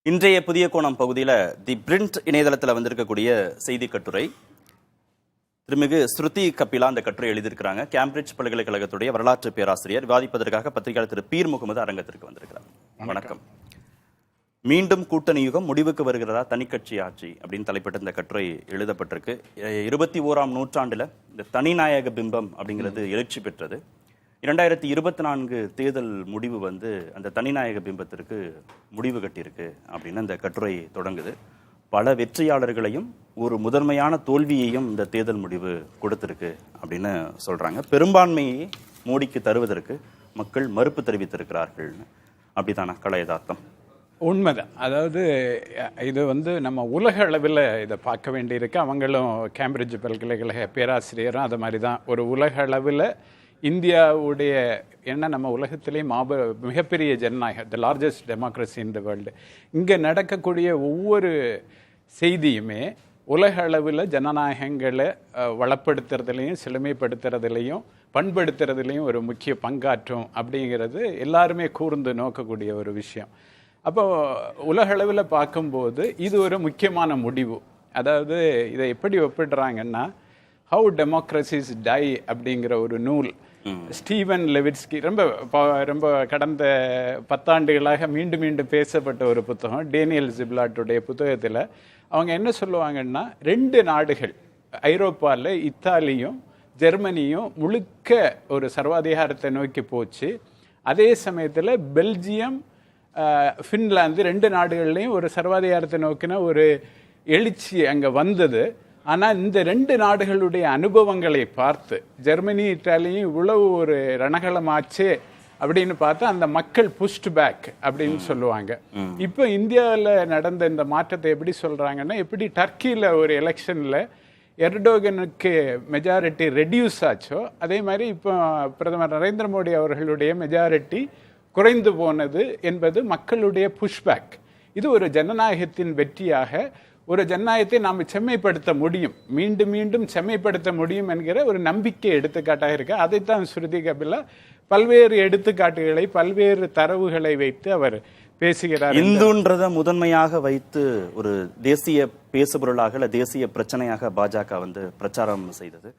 இன்றைய புதிய கோணம் பகுதியில் தி பிரிண்ட் இணையதளத்தில் வந்திருக்கக்கூடிய செய்தி கட்டுரை. திருமிகு ஸ்ருதி கபிலா அந்த கட்டுரை எழுதியிருக்கிறாங்க. கேம்பிரிட்ஜ் பல்கலைக்கழகத்துடைய வரலாற்று பேராசிரியர். விவாதிப்பதற்காக பத்திரிகையாளர் திரு பீர் முகமது அரங்கத்திற்கு வந்திருக்கிறார். வணக்கம். மீண்டும் கூட்டணி யுகம் முடிவுக்கு வருகிறதா தனிக்கட்சி ஆட்சி அப்படின்னு தலைப்பிட்ட இந்த கட்டுரை எழுதப்பட்டிருக்கு. 21ஆம் நூற்றாண்டுல இந்த தனிநாயக பிம்பம் அப்படிங்கிறது எழுச்சி பெற்றது. 2024 தேர்தல் முடிவு அந்த தனிநாயக பிம்பத்திற்கு முடிவு கட்டியிருக்கு அப்படின்னு அந்த கட்டுரை தொடங்குது. பல வெற்றியாளர்களையும் ஒரு முதன்மையான தோல்வியையும் இந்த தேர்தல் முடிவு கொடுத்திருக்கு அப்படின்னு சொல்றாங்க. பெரும்பான்மையை மோடிக்கு தருவதற்கு மக்கள் மறுப்பு தெரிவித்திருக்கிறார்கள். அப்படித்தானா கலையதார்த்தம்? உண்மைதான். அதாவது இது நம்ம உலக அளவில் இதை பார்க்க வேண்டியிருக்கு. அவங்களும் கேம்பிரிட்ஜ் பல்கலைக்கழக பேராசிரியரும் அது மாதிரி தான். ஒரு உலக அளவில் இந்தியாவுடைய நம்ம உலகத்திலே மிகப்பெரிய ஜனநாயகம், the largest democracy in the world. இங்கே நடக்கக்கூடிய ஒவ்வொரு செய்தியுமே உலக அளவில் ஜனநாயகங்களை வளப்படுத்துறதுலையும் செழுமைப்படுத்துறதுலையும் பண்படுத்துறதுலையும் ஒரு முக்கிய பங்காற்றும் அப்படிங்கிறது எல்லாருமே கூர்ந்து நோக்கக்கூடிய ஒரு விஷயம். அப்போ உலக அளவில் பார்க்கும்போது இது ஒரு முக்கியமான முடிவு. அதாவது இதை எப்படி ஒப்பிடுறாங்கன்னா, ஹவு டெமோக்ரஸிஸ் டை அப்படிங்கிற ஒரு நூல் ஸ்டீவன் லெவிட்ஸ்கி ரொம்ப கடந்த 10 ஆண்டுகளாக மீண்டும் மீண்டும் பேசப்பட்ட ஒரு புத்தகம். டேனியல் ஜிப்லாட்டுடைய புத்தகத்தில் அவங்க என்ன சொல்லுவாங்கன்னா, 2 நாடுகள் ஐரோப்பாவில் இத்தாலியும் ஜெர்மனியும் முழுக்க ஒரு சர்வாதிகாரத்தை நோக்கி போச்சு. அதே சமயத்தில் பெல்ஜியம் ஃபின்லாந்து 2 நாடுகள்லையும் ஒரு சர்வாதிகாரத்தை நோக்கின ஒரு எழுச்சி அங்கே வந்தது. ஆனால் இந்த 2 நாடுகளுடைய அனுபவங்களை பார்த்து ஜெர்மனி இத்தாலியும் இவ்வளவு ஒரு ரணகலமாச்சே அப்படின்னு பார்த்தா அந்த மக்கள் புஷ்ட் பேக் அப்படின்னு சொல்லுவாங்க. இப்போ இந்தியாவில் நடந்த இந்த மாற்றத்தை எப்படி சொல்றாங்கன்னா, எப்படி டர்க்கியில் ஒரு எலெக்ஷனில் எர்டோகனுக்கு மெஜாரிட்டி ரெடியூஸ் ஆச்சோ அதே மாதிரி இப்போ பிரதமர் நரேந்திர மோடி அவர்களுடைய மெஜாரிட்டி குறைந்து போனது என்பது மக்களுடைய புஷ்பேக். இது ஒரு ஜனநாயகத்தின் வெற்றியாக, ஒரு ஜனநாயகத்தை நாம் செம்மைப்படுத்த முடியும், மீண்டும் மீண்டும் செம்மைப்படுத்த முடியும் என்கிற ஒரு நம்பிக்கை எடுத்துக்காட்டாக இருக்கு. அதைத்தான் ஸ்ருதி கபிலா பல்வேறு எடுத்துக்காட்டுகளை பல்வேறு தரவுகளை வைத்து அவர் பேசுகிறார். இந்துன்றதை முதன்மையாக வைத்து ஒரு தேசிய பேசுபொருளாக இல்ல தேசிய பிரச்சனையாக பாஜக பிரச்சாரம் செய்தது.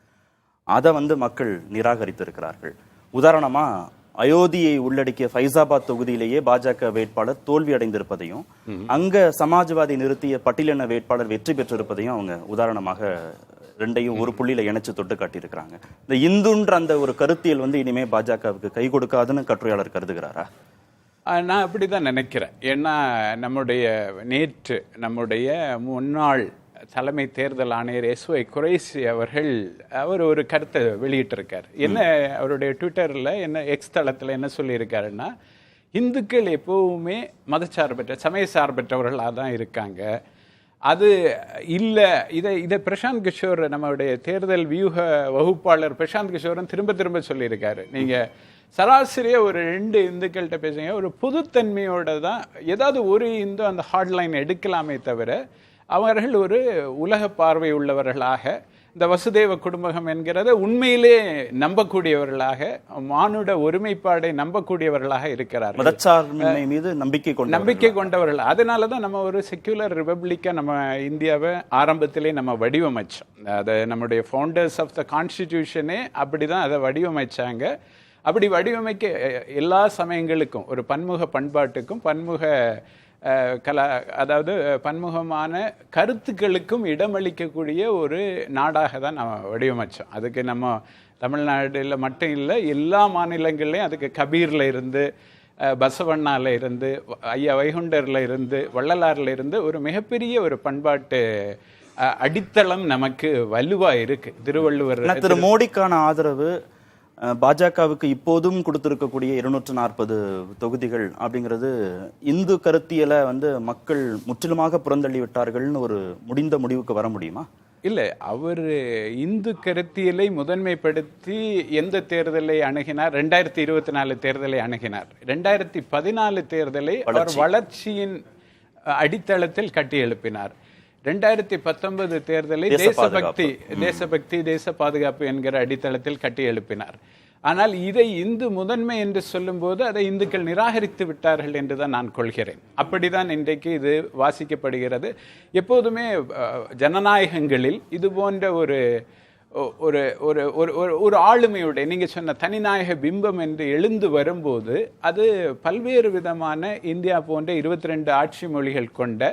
அதை மக்கள் நிராகரித்திருக்கிறார்கள். உதாரணமா அயோத்தியை உள்ளடக்கிய ஃபைசாபாத் தொகுதியிலேயே பாஜக வேட்பாளர் தோல்வி அடைந்திருப்பதையும் அங்க சமாஜ்வாதி நிறுத்திய பட்டியலின வேட்பாளர் வெற்றி பெற்றிருப்பதையும் அவங்க உதாரணமாக 2ஐயும் ஒரு புள்ளியில இணைச்சு தொட்டு காட்டியிருக்கிறாங்க. இந்த இந்துன்ற அந்த ஒரு கருத்தியல் இனிமே பாஜகவுக்கு கை கொடுக்காதுன்னு கட்டுரையாளர் கருதுகிறாரா? நான் அப்படிதான் நினைக்கிறேன். ஏன்னா நேற்று நம்முடைய முன்னாள் தலைமை தேர்தல் ஆணையர் SY குரேஷி அவர் ஒரு கருத்தை வெளியிட்டிருக்கார். என்ன அவருடைய ட்விட்டரில் எக்ஸ் தளத்தில் என்ன சொல்லியிருக்காருன்னா, இந்துக்கள் எப்பவுமே மதச்சார்பற்ற சமய சார்பற்றவர்களாக தான் இருக்காங்க. அது இல்லை. இதை பிரசாந்த் கிஷோர் நம்மளுடைய தேர்தல் வியூக வகுப்பாளர் பிரசாந்த் கிஷோரும் திரும்ப சொல்லியிருக்காரு. நீங்கள் சராசரியாக ஒரு 2 இந்துக்கள்கிட்ட பேசுங்க, ஒரு பொதுத்தன்மையோட தான் ஏதாவது ஒரு இந்து அந்த ஹார்ட்லைன் எடுக்கலாமே தவிர அவர்கள் ஒரு உலக பார்வை உள்ளவர்களாக, இந்த வசுதேவ குடும்பம் என்கிறத உண்மையிலே நம்பக்கூடியவர்களாக, மானுட ஒருமைப்பாடை நம்பக்கூடியவர்களாக இருக்கிறார்கள். மதச்சார்பின்மை மீது நம்பிக்கை கொண்டவர்கள். அதனால தான் நம்ம ஒரு செக்யூலர் ரிபப்ளிக்கா நம்ம இந்தியாவை ஆரம்பத்திலே நம்ம வடிவமைச்சோம். அதை நம்முடைய ஃபவுண்டர்ஸ் ஆஃப் த கான்ஸ்டிடியூஷனே அப்படிதான் அதை வடிவமைச்சாங்க. அப்படி வடிவமைக்க எல்லா சமயங்களுக்கும் ஒரு பன்முக பண்பாட்டுக்கும் அதாவது பன்முகமான கருத்துக்களுக்கும் இடமளிக்கக்கூடிய ஒரு நாடாக தான் நம்ம வடிவமைச்சோம். அதுக்கு நம்ம தமிழ்நாடுல மட்டும் இல்லை, எல்லா மாநிலங்கள்லையும் அதுக்கு கபீரில் இருந்து, பசவண்ணால இருந்து, ஐயா வைகுண்டர்ல இருந்து, வள்ளலாறுல இருந்து ஒரு மிகப்பெரிய ஒரு பண்பாட்டு அடித்தளம் நமக்கு வலுவா இருக்கு. திருவள்ளுவர் திரு மோடிக்கான ஆதரவு பாஜகவுக்கு இப்போதும் கொடுத்திருக்கக்கூடிய 240 தொகுதிகள் அப்படிங்கிறது இந்து கருத்தியலை மக்கள் முற்றிலுமாக புறந்தள்ளி விட்டார்கள்னு ஒரு முடிந்த முடிவுக்கு வர முடியுமா? இல்லை, அவர் இந்து கருத்தியலை முதன்மைப்படுத்தி எந்த தேர்தலை அணுகினார்? 2024 தேர்தலை அணுகினார். 2014 தேர்தலை அவர் வளர்ச்சியின் அடித்தளத்தில் கட்டி எழுப்பினார். 2019 தேர்தலை தேசபக்தி தேச பாதுகாப்பு என்கிற அடித்தளத்தில் கட்டி எழுப்பினார். ஆனால் இதை இந்து முதன்மை என்று சொல்லும்போது அதை இந்துக்கள் நிராகரித்து விட்டார்கள் என்று தான் நான் கொள்கிறேன். அப்படிதான் இன்றைக்கு இது வாசிக்கப்படுகிறது. எப்போதுமே ஜனநாயகங்களில் இது போன்ற ஒரு ஒரு ஒரு ஒரு ஆளுமையுடைய நீங்க சொன்ன தனிநாயக பிம்பம் என்று எழுந்து வரும்போது அது பல்வேறு விதமான இந்தியா போன்ற 22 ஆட்சி மொழிகள் கொண்ட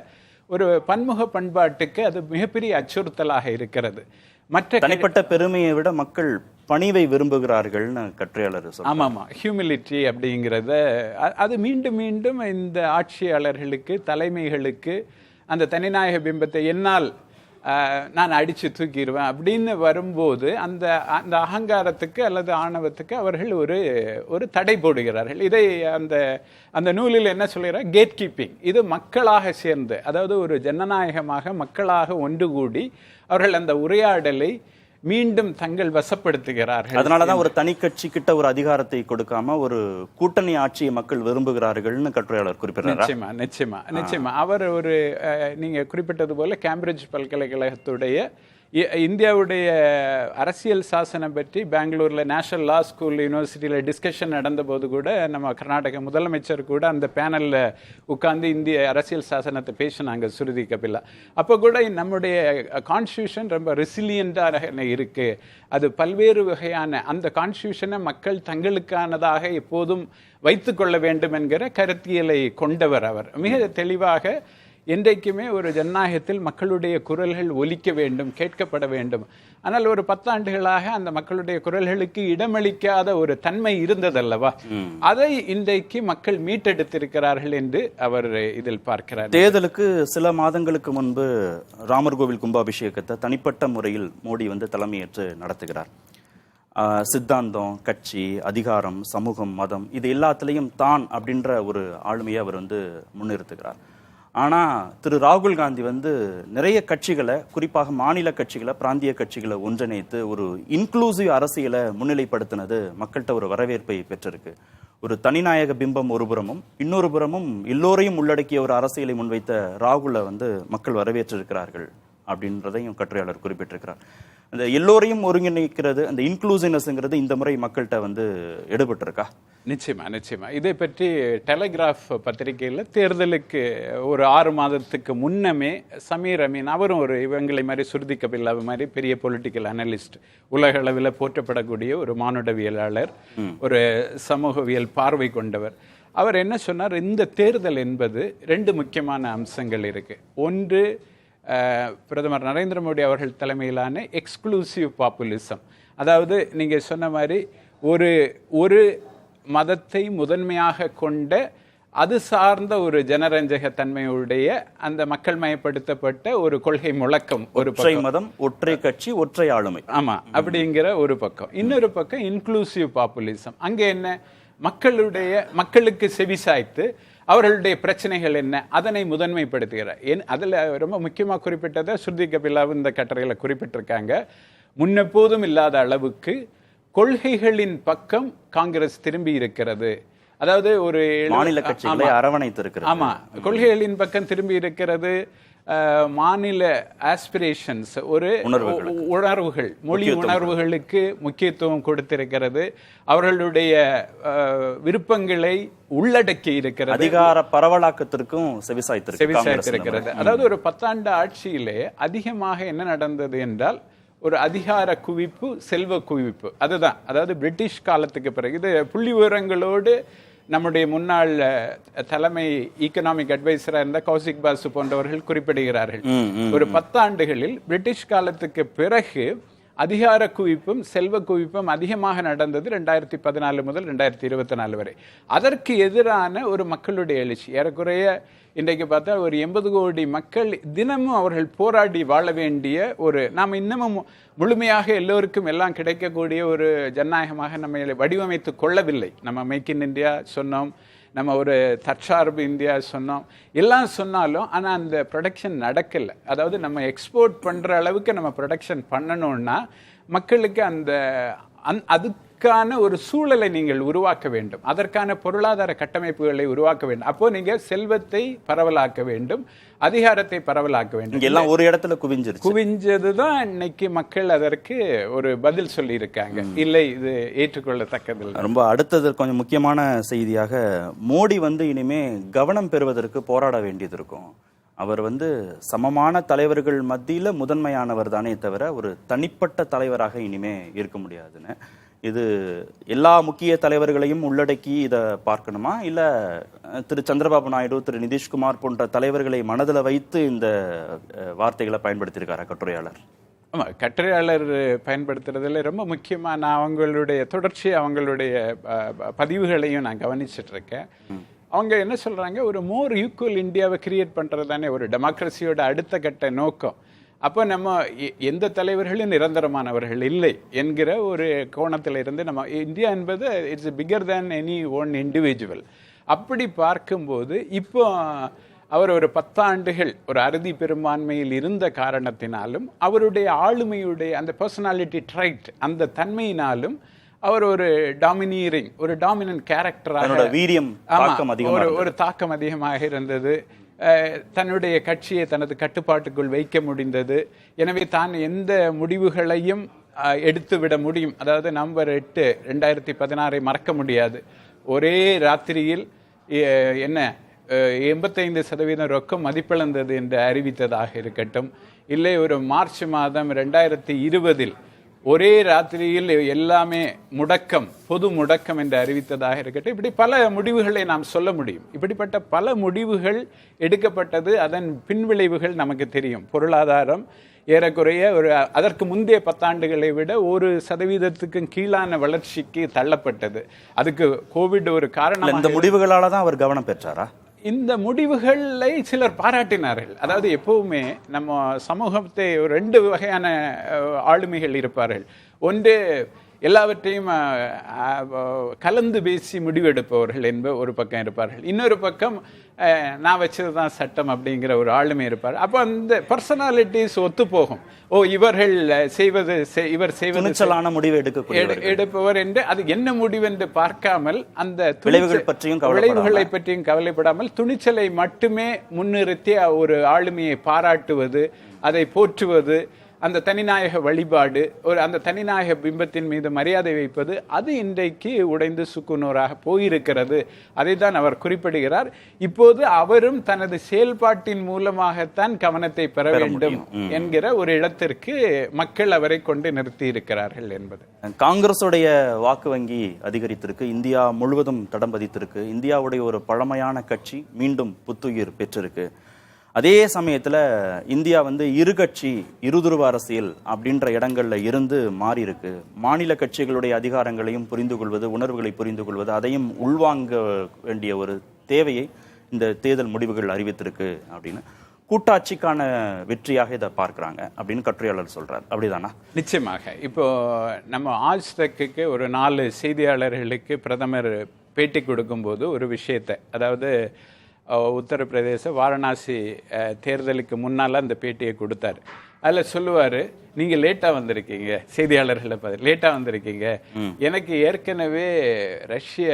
ஒரு பன்முக பண்பாட்டுக்கு அது மிகப்பெரிய அச்சுறுத்தலாக இருக்கிறது. மற்ற தனிப்பட்ட பெருமையை விட மக்கள் பணிவை விரும்புகிறார்கள்னு கட்டுரையாளர் சொல்றார். ஆமாமா, ஹியூமிலிட்டி அப்படிங்கிறத அது மீண்டும் மீண்டும் இந்த ஆட்சியாளர்களுக்கு தலைமைகளுக்கு அந்த தனிநாயக பிம்பத்தை என்னால் நான் அடிச்சு தூக்கிடுவேன் அப்படின்னு வரும்போது அந்த அந்த அகங்காரத்துக்கு அல்லது ஆணவத்துக்கு அவர்கள் ஒரு தடை போடுகிறார்கள். இதை அந்த அந்த நூலில் என்ன சொல்கிறார், கேட் கீப்பிங். இது மக்களாக சேர்ந்து, அதாவது ஒரு ஜனநாயகமாக மக்களாக ஒன்று கூடி அவர்கள் அந்த உரையாடலை மீண்டும் தங்கள் வசப்படுத்துகிறார்கள். அதனாலதான் ஒரு தனி கட்சி கிட்ட ஒரு அதிகாரத்தை கொடுக்காம ஒரு கூட்டணி ஆட்சியை மக்கள் விரும்புகிறார்கள்னு கட்டுரையாளர் குறிப்பிட்டார். நிச்சயமா நிச்சயமா நிச்சயமா. அவர் ஒரு நீங்க குறிப்பிட்டது போல கேம்பிரிட்ஜ் பல்கலைக்கழகத்துடைய இந்தியாவுடைய அரசியல் சாசனம் பற்றி பெங்களூர்ல நேஷனல் லா ஸ்கூல் யூனிவர்சிட்டியில டிஸ்கஷன் நடந்த போது கூட நம்ம கர்நாடக முதலமைச்சர் கூட அந்த பேனல்ல உட்கார்ந்து இந்திய அரசியல் சாசனத்தை பேசினாங்க, ஸ்ருதி கபிலா. அப்போ கூட நம்முடைய கான்ஸ்டியூஷன் ரொம்ப ரெசிலியண்டாக இருக்கு. அது பல்வேறு வகையான அந்த கான்ஸ்டியூஷனை மக்கள் தங்களுக்கானதாக எப்போதும் வைத்துக் கொள்ள வேண்டும் என்கிற கருத்தியலை கொண்டவர் அவர். மிக தெளிவாக என்றைக்குமே ஒரு ஜனநாயகத்தில் மக்களுடைய குரல்கள் ஒலிக்க வேண்டும், கேட்கப்பட வேண்டும். ஆனால் ஒரு 10 ஆண்டுகளாக அந்த மக்களுடைய குரல்களுக்கு இடமளிக்காத ஒரு தன்மை இருந்ததல்லவா, அதை இன்றைக்கு மக்கள் மீட்டெடுத்திருக்கிறார்கள் என்று அவர் இதில் பார்க்கிறார். தேர்தலுக்கு சில மாதங்களுக்கு முன்பு ராமர் கோவில் கும்பாபிஷேகத்தை தனிப்பட்ட முறையில் மோடி தலைமையேற்று நடத்துகிறார். சித்தாந்தம், கட்சி, அதிகாரம், சமூகம், மதம் இது எல்லாத்திலையும் தான் அப்படின்ற ஒரு ஆளுமையை அவர் முன்னிறுத்துகிறார். ஆனா திரு ராகுல் காந்தி நிறைய கட்சிகளை, குறிப்பாக மாநில கட்சிகளை, பிராந்திய கட்சிகளை ஒன்றிணைத்து ஒரு இன்க்ளூசிவ் அரசியலை முன்னிலைப்படுத்தினது மக்கள்கிட்ட ஒரு வரவேற்பை பெற்றிருக்கு. ஒரு தனிநாயக பிம்பம் ஒரு புறமும், இன்னொரு புறமும் எல்லோரையும் உள்ளடக்கிய ஒரு அரசியலை முன்வைத்த ராகுலை மக்கள் வரவேற்றிருக்கிறார்கள் அப்படின்றதையும் கட்டுரையாளர் குறிப்பிட்டிருக்கிறார். அந்த எல்லோரையும் ஒருங்கிணைக்கிறது, அந்த இன்க்ளூசிவ்னஸ்ங்கிறது இந்த முறை மக்கள்கிட்ட எடுபட்டிருக்கா? நிச்சயமா நிச்சயமா. இதை பற்றி டெலிகிராஃப் பத்திரிகையில் தேர்தலுக்கு ஒரு 6 மாதத்துக்கு முன்னமே சமீர் அமீன், அவரும் ஒரு இவங்களை மாதிரி ஸ்ருதி கபிலா மாதிரி பெரிய பொலிட்டிக்கல் அனலிஸ்ட், உலக அளவில் போற்றப்படக்கூடிய ஒரு மானுடவியலாளர், ஒரு சமூகவியல் பார்வை கொண்டவர், அவர் என்ன சொன்னார், இந்த தேர்தல் என்பது 2 முக்கியமான அம்சங்கள் இருக்கு. ஒன்று, பிரதமர் நரேந்திர மோடி அவர்கள் தலைமையிலான எக்ஸ்க்ளூசிவ் பாப்புலிசம். அதாவது நீங்க சொன்ன மாதிரி ஒரு மதத்தை முதன்மையாக கொண்ட அது சார்ந்த ஒரு ஜனரஞ்சக தன்மையுடைய அந்த மக்கள் மயப்படுத்தப்பட்ட ஒரு கொள்கை முழக்கம், ஒரு ஒற்றை மதம், ஒற்றை கட்சி, ஒற்றை ஆளுமை, ஆமா அப்படிங்கிற ஒரு பக்கம். இன்னொரு பக்கம் இன்க்ளூசிவ் பாப்புலிசம். அங்க என்ன, மக்களுக்கு செவிசாய்த்து அவர்களுடைய பிரச்சனைகள் என்ன அதனை முதன்மைப்படுத்துகிறார். அதுல ரொம்ப முக்கியமா குறிப்பிட்டதை ஸ்ருதி கபிலா இந்த கட்டுரையில குறிப்பிட்டிருக்காங்க. முன்னெப்போதும் இல்லாத அளவுக்கு கொள்கைகளின் பக்கம் காங்கிரஸ் திரும்பி இருக்கிறது. அதாவது ஒரு மாநில கட்சிகளை அரவணைத்திருக்கிறது. ஆமா, கொள்கைகளின் பக்கம் திரும்பி இருக்கிறது. மாநில ஆஸ்பிரேஷன்ஸ், ஒரு உணர்வுகள், மொழி உணர்வுகளுக்கு முக்கியத்துவம் கொடுத்திருக்கிறது. அவர்களுடைய விருப்பங்களை உள்ளடக்கி இருக்கிறது. அதிகார பரவலாக்கத்திற்கும் செவிசாய்த்திருக்கிறது. அதாவது ஒரு 10 ஆண்டு ஆட்சியிலே அதிகமாக என்ன நடந்தது என்றால் ஒரு அதிகார குவிப்பு, செல்வ குவிப்பு. அதுதான், அதாவது பிரிட்டிஷ் காலத்துக்கு பிறகு. இது புள்ளி விவரங்களோடு நம்முடைய முன்னாள் தலைமை ஈக்கனாமிக் அட்வைசரா இருந்த கௌசிக் பாசு போன்றவர்கள் குறிப்பிடுகிறார்கள். ஒரு 10 ஆண்டுகளில் பிரிட்டிஷ் காலத்துக்கு பிறகு அதிகார குவிப்பும் செல்வ குவிப்பும் அதிகமாக நடந்தது 2014 முதல் 2024 வரை. அதற்கு எதிரான ஒரு மக்களுடைய எழுச்சி. ஏறக்குறைய இன்றைக்கு பார்த்தா ஒரு 80 கோடி மக்கள் தினமும் அவர்கள் போராடி வாழ வேண்டிய ஒரு, நாம் இன்னமும் முழுமையாக எல்லோருக்கும் எல்லாம் கிடைக்கக்கூடிய ஒரு ஜனநாயகமாக நம்ம வடிவமைத்து கொள்ளவில்லை. நம்ம மேக் இன் இந்தியா சொன்னோம், நம்ம ஒரு தற்சார்பு இந்தியா சொன்னோம், எல்லாம் சொன்னாலும் ஆனால் அந்த ப்ரொடக்ஷன் நடக்கலை. அதாவது நம்ம எக்ஸ்போர்ட் பண்ணுற அளவுக்கு நம்ம ப்ரொடக்ஷன் பண்ணணும்னா மக்களுக்கு அதற்கான ஒரு சூழலை நீங்கள் உருவாக்க வேண்டும், அதற்கான பொருளாதார கட்டமைப்புகளை உருவாக்க வேண்டும். அப்போ நீங்க செல்வத்தை பரவலாக்க வேண்டும், அதிகாரத்தை பரவலாக்க வேண்டும். எல்லாம் ஒரு இடத்துல குவிஞ்சதுதான் இன்னைக்கு மக்கள் அதற்கு ஒரு பதில் சொல்லி இருக்காங்க. இல்லை, இது ஏற்றுக்கொள்ளத்தக்கதில்லை. ரொம்ப அடுத்தது கொஞ்சம் முக்கியமான செய்தியாக, மோடி இனிமே கவனம் பெறுவதற்கு போராட வேண்டியது இருக்கும். அவர் சமமான தலைவர்கள் மத்தியில முதன்மையானவர் தானே தவிர ஒரு தனிப்பட்ட தலைவராக இனிமே இருக்க முடியாதுன்னு. இது எல்லா முக்கிய தலைவர்களையும் உள்ளடக்கி இதை பார்க்கணுமா, இல்ல திரு சந்திரபாபு நாயுடு, திரு நிதிஷ்குமார் போன்ற தலைவர்களை மனதில் வைத்து இந்த வார்த்தைகளை பயன்படுத்தியிருக்காரா கட்டுரையாளர்? ஆமாம், கட்டுரையாளர் பயன்படுத்துறதுல ரொம்ப முக்கியமாக நான் அவங்களுடைய தொடர்ச்சி, அவங்களுடைய பதிவுகளையும் நான் கவனிச்சுட்டு இருக்கேன். அவங்க என்ன சொல்றாங்க, ஒரு மோர் ஈக்குவல் இந்தியாவை கிரியேட் பண்றது தானே ஒரு டெமோக்ரஸியோட அடுத்த கட்ட நோக்கம். அப்போ நம்ம எந்த தலைவர்களும் நிரந்தரமானவர்கள் இல்லை என்கிற ஒரு கோணத்தில் இருந்து நம்ம இந்தியா என்பது it's figure than any one individual. அப்படி பார்க்கும்போது இப்போ அவர் ஒரு 10 ஆண்டுகள் ஒரு அறுதி பெரும்பான்மையில் இருந்த காரணத்தினாலும் அவருடைய ஆளுமையுடைய அந்த பர்சனாலிட்டி ட்ரைட், அந்த தன்மையினாலும் அவர் ஒரு டாமினியரிங், ஒரு டாமினன்ட் கேரக்டராக ஒரு தாக்கம் அதிகமாக இருந்தது. தன்னுடைய கட்சியை தனது கட்டுப்பாட்டுக்குள் வைக்க முடிந்தது. எனவே தான் எந்த முடிவுகளையும் எடுத்துவிட முடியும். அதாவது நவம்பர் 8 2016 மறக்க முடியாது. ஒரே ராத்திரியில் என்ன 85% ரொக்கம் மதிப்பிழந்தது என்று அறிவித்ததாக இருக்கட்டும், இல்லை ஒரு மார்ச் மாதம் 2020 ஒரே ராத்திரியில் எல்லாமே முடக்கம், பொது முடக்கம் என்று அறிவித்ததாக இருக்கட்டும், இப்படி பல முடிவுகளை நாம் சொல்ல முடியும். இப்படிப்பட்ட பல முடிவுகள் எடுக்கப்பட்டது. அதன் பின்விளைவுகள் நமக்கு தெரியும். பொருளாதாரம் ஏறக்குறைய ஒரு அதற்கு முந்தைய 10 ஆண்டுகளை விட 1% கீழான வளர்ச்சிக்கு தள்ளப்பட்டது. அதுக்கு கோவிட் ஒரு காரணம். இந்த முடிவுகளால தான் அவர் கவனம் பெற்றாரா? இந்த முடிவுகளை சிலர் பாராட்டினார்கள். அதாவது எப்பவுமே நம்ம சமூகத்தை 2 வகையான ஆளுமைகள் இருப்பார்கள். ஒன்று எல்லாவற்றையும் கலந்து பேசி முடிவெடுப்பவர்கள் என்ப ஒரு பக்கம் இருப்பார்கள். இன்னொரு பக்கம் நான் வச்சதுதான் சட்டம் அப்படிங்கிற ஒரு ஆளுமை இருப்பார். அப்போ அந்த பர்சனாலிட்டிஸ் ஒத்து போகும். இவர்கள் செய்வது, இவர் செய்வது முடிவு எடுப்பவர் என்று அது என்ன முடிவு என்று பார்க்காமல், அந்த விளைவுகளை பற்றியும் கவலைப்படாமல் துணிச்சலை மட்டுமே முன்னிறுத்தி ஒரு ஆளுமையை பாராட்டுவது, அதை போற்றுவது, அந்த தனிநாயக வழிபாடு, அந்த தனிநாயக பிம்பத்தின் மீது மரியாதை வைப்பது, அது இன்றைக்கு உடைந்து சுக்குநூறாக போயிருக்கிறது. அதை தான் அவர் குறிப்பிடுகிறார். இப்போது அவரும் தனது செயல்பாட்டின் மூலமாகத்தான் கவனத்தை பெற வேண்டும் என்கிற ஒரு இடத்திற்கு மக்கள் அவரை கொண்டு நிறுத்தி இருக்கிறார்கள் என்பது. காங்கிரசுடைய வாக்கு வங்கி அதிகரித்திருக்கு, இந்தியா முழுவதும் தடம் பதித்திருக்கு. இந்தியாவுடைய ஒரு பழமையான கட்சி மீண்டும் புத்துயிர் பெற்றிருக்கு. அதே சமயத்துல இந்தியா இரு கட்சி இருதுருவ அரசியல் அப்படின்ற இடங்கள்ல இருந்து மாறி இருக்கு. மாநில கட்சிகளுடைய அதிகாரங்களையும் புரிந்து கொள்வது, உணர்வுகளை புரிந்து கொள்வது, அதையும் உள்வாங்க வேண்டிய ஒரு தேவையை இந்த தேர்தல் முடிவுகள் அறிவித்திருக்கு அப்படின்னு கூட்டாட்சிக்கான வெற்றியாக இதை பார்க்கிறாங்க அப்படின்னு கட்டுரையாளர் சொல்றார். அப்படிதானா? நிச்சயமாக. இப்போ நம்ம ஆஜ் தக்கு ஒரு 4 செய்தியாளர்களுக்கு பிரதமர் பேட்டி கொடுக்கும்போது ஒரு விஷயத்தை, அதாவது உத்தரப்பிரதேச வாரணாசி தேர்தலுக்கு முன்னால் அந்த பேட்டியை கொடுத்தாரு. அதில் சொல்லுவார், நீங்கள் லேட்டாக வந்திருக்கீங்க, செய்தியாளர்களை பார்த்து லேட்டாக வந்திருக்கீங்க, எனக்கு ஏற்கனவே ரஷ்ய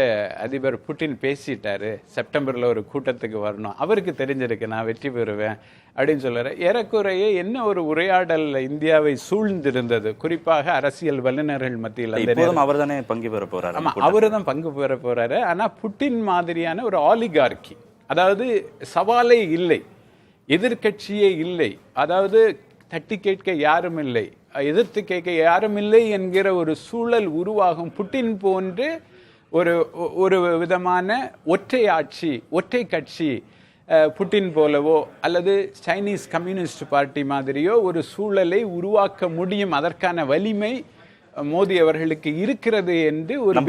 அதிபர் புட்டின் பேசிட்டாரு, செப்டம்பரில் ஒரு கூட்டத்துக்கு வரணும், அவருக்கு தெரிஞ்சிருக்கு நான் வெற்றி பெறுவேன் அப்படின்னு சொல்லுறாரு. ஏறக்குறைய என்ன ஒரு உரையாடல் இந்தியாவை சூழ்ந்திருந்தது, குறிப்பாக அரசியல் வல்லுநர்கள் மத்தியில். அவர் தானே பங்கு பெற போறாரு. ஆமாம், அவரு தான் பங்கு பெற போறாரு. ஆனால் புட்டின் மாதிரியான ஒரு ஆலிகார்கி, அதாவது சவாலே இல்லை, எதிர்கட்சியே இல்லை, அதாவது தட்டி கேட்க யாரும் இல்லை, எதிர்த்து கேட்க யாரும் இல்லை என்கிற ஒரு சூழல் உருவாகும். புட்டின் போன்று ஒரு விதமான ஒற்றை ஆட்சி, ஒற்றை கட்சி, புட்டின் போலவோ அல்லது சைனீஸ் கம்யூனிஸ்ட் பார்ட்டி மாதிரியோ ஒரு சூழலை உருவாக்க முடியும். அதற்கான வலிமை மோடி அவர்களுக்கு இருக்கிறது என்று ஒரு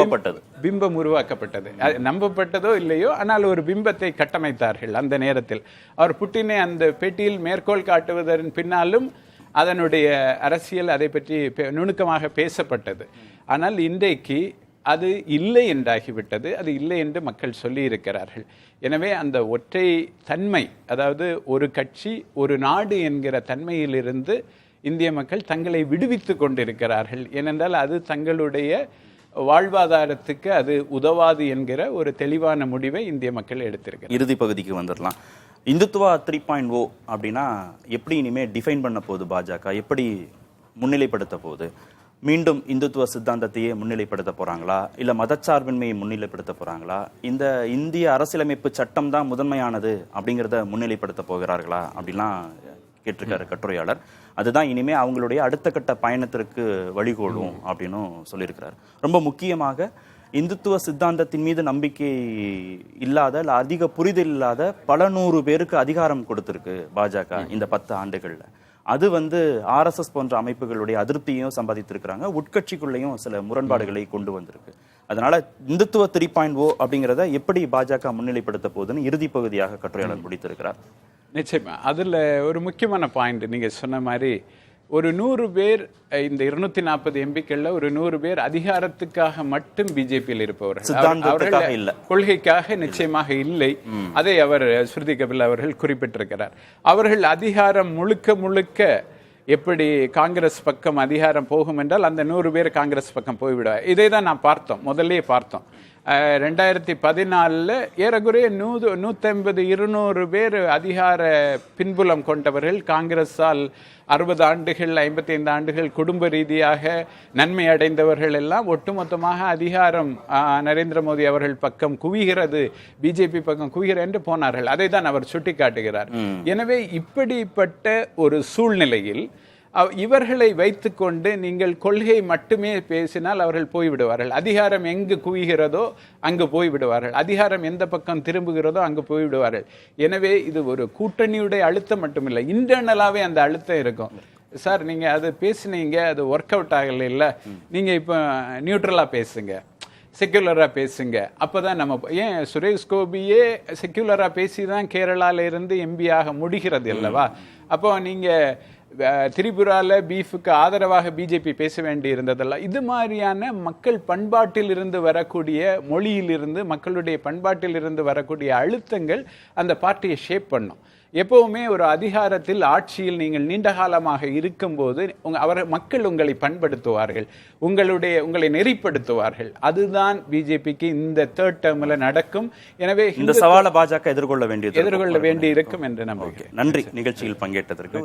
பிம்பம் உருவாக்கப்பட்டது. நம்பப்பட்டதோ இல்லையோ, ஆனால் ஒரு பிம்பத்தை கட்டமைத்தார்கள் அந்த நேரத்தில். அவர் புட்டினை அந்த பேட்டியில் மேற்கோள் காட்டுவதன் பின்னாலும் அதனுடைய அரசியல் அதை பற்றி நுணுக்கமாக பேசப்பட்டது. ஆனால் இன்றைக்கு அது இல்லை என்றாகிவிட்டது, அது இல்லை என்று மக்கள் சொல்லி இருக்கிறார்கள். எனவே அந்த ஒற்றை தன்மை, அதாவது ஒரு கட்சி ஒரு நாடு என்கிற தன்மையிலிருந்து இந்திய மக்கள் தங்களை விடுவித்து கொண்டிருக்கிறார்கள். ஏனென்றால் அது தங்களுடைய வாழ்வாதாரத்துக்கு அது உதவாது என்கிற ஒரு தெளிவான முடிவை இந்திய மக்கள் எடுத்திருக்கிறார். இறுதி பகுதிக்கு வந்துடலாம். இந்துத்துவா 3.0 அப்படின்னா எப்படி இனிமே டிஃபைன் பண்ண போகுது பாஜக, எப்படி முன்னிலைப்படுத்த போகுது? மீண்டும் இந்துத்துவ சித்தாந்தத்தையே முன்னிலைப்படுத்த போறாங்களா, இல்ல மதச்சார்பின்மையை முன்னிலைப்படுத்த போறாங்களா, இந்த இந்திய அரசியலமைப்பு சட்டம் தான் முதன்மையானது அப்படிங்கிறத முன்னிலைப்படுத்த போகிறார்களா அப்படின்லாம் கேட்டிருக்காரு கட்டுரையாளர். அதுதான் இனிமே அவங்களுடைய அடுத்த கட்ட பயணத்திற்கு வழிகோலும் அப்படின்னும் சொல்லியிருக்கிறார். ரொம்ப முக்கியமாக இந்துத்துவ சித்தாந்தத்தின் மீது நம்பிக்கை இல்லாத இல்ல அதிக புரிதல் இல்லாத பல நூறு பேருக்கு அதிகாரம் கொடுத்திருக்கு பாஜக இந்த 10 ஆண்டுகள்ல. அது RSS போன்ற அமைப்புகளுடைய அதிருப்தியையும் சம்பாதித்திருக்கிறாங்க, உட்கட்சிக்குள்ளேயும் சில முரண்பாடுகளை கொண்டு வந்திருக்கு. அதனால இந்துத்துவ 3.0 அப்படிங்கிறத எப்படி பாஜக முன்னிலைப்படுத்த போகுதுன்னு இறுதி பகுதியாக கட்டுரையாளர் முடித்திருக்கிறார். நிச்சயமா அதுல ஒரு முக்கியமான பாயிண்ட் நீங்க சொன்ன மாதிரி, ஒரு 100 பேர் இந்த 240 எம்பிக்கள்ல ஒரு 100 பேர் அதிகாரத்துக்காக மட்டும் பிஜேபியில் இருப்பவர்கள், அவர்கள் கொள்கைக்காக நிச்சயமாக இல்லை. அதை அவர் ஸ்ருதி கபில் அவர்கள் குறிப்பிட்டிருக்கிறார். அவர்கள் அதிகாரம் முழுக்க முழுக்க எப்படி காங்கிரஸ் பக்கம் அதிகாரம் போகும் என்றால் அந்த 100 பேர் காங்கிரஸ் பக்கம் போய்விடுவார். இதை தான் நான் பார்த்தோம், முதல்ல பார்த்தோம். 2014 ஏறக்குறைய 150-200 பேர் அதிகார பின்புலம் கொண்டவர்கள், காங்கிரஸால் 60 ஆண்டுகள் 55 ஆண்டுகள் குடும்ப ரீதியாக நன்மை அடைந்தவர்கள் எல்லாம் ஒட்டுமொத்தமாக அதிகாரம் நரேந்திர மோடி அவர்கள் பக்கம் குவிகிறது, பிஜேபி பக்கம் குவிகிறது என்று போனார்கள். அதை தான் அவர் சுட்டிக்காட்டுகிறார். எனவே இப்படிப்பட்ட ஒரு சூழ்நிலையில் இவர்களை வைத்துக்கொண்டு நீங்கள் கொள்கை மட்டுமே பேசினால் அவர்கள் போய்விடுவார்கள். அதிகாரம் எங்கு குவிகிறதோ அங்கு போய்விடுவார்கள், அதிகாரம் எந்த பக்கம் திரும்புகிறதோ அங்கு போய்விடுவார்கள். எனவே இது ஒரு கூட்டணியுடைய அழுத்தம் மட்டுமில்லை, இன்டர்னலாகவே அந்த அழுத்தம் இருக்கும். சார் நீங்க அது பேசினீங்க, அது ஒர்க் அவுட் ஆகல, இல்லை நீங்க இப்போ நியூட்ரலா பேசுங்க, செக்யூலரா பேசுங்க, அப்பதான் நம்ம ஏன் சுரேஷ் கோபியே செக்யூலரா பேசி தான் கேரளால இருந்து எம்பி ஆக முடிகிறது அல்லவா? அப்போ நீங்க திரிபுரால பீஃபுக்கு ஆதரவாக பிஜேபி பேச வேண்டி இருந்ததல்ல. இது மாதிரியான மக்கள் பண்பாட்டில் இருந்து வரக்கூடிய, மொழியிலிருந்து மக்களுடைய பண்பாட்டில் இருந்து வரக்கூடிய அழுத்தங்கள் அந்த பார்ட்டியை ஷேப் பண்ணும். எப்பவுமே ஒரு அதிகாரத்தில் ஆட்சியில் நீங்கள் நீண்ட காலமாக இருக்கும்போது மக்கள் உங்களை பண்படுத்துவார்கள், உங்களை நெறிப்படுத்துவார்கள். அதுதான் பிஜேபிக்கு இந்த 3rd டேர்ம்ல நடக்கும். எனவே இந்த சவாலை பாஜக எதிர்கொள்ள வேண்டி இருக்கும் என்று நம்புகிறேன். நன்றி நிகழ்ச்சியில் பங்கேற்றதற்கு.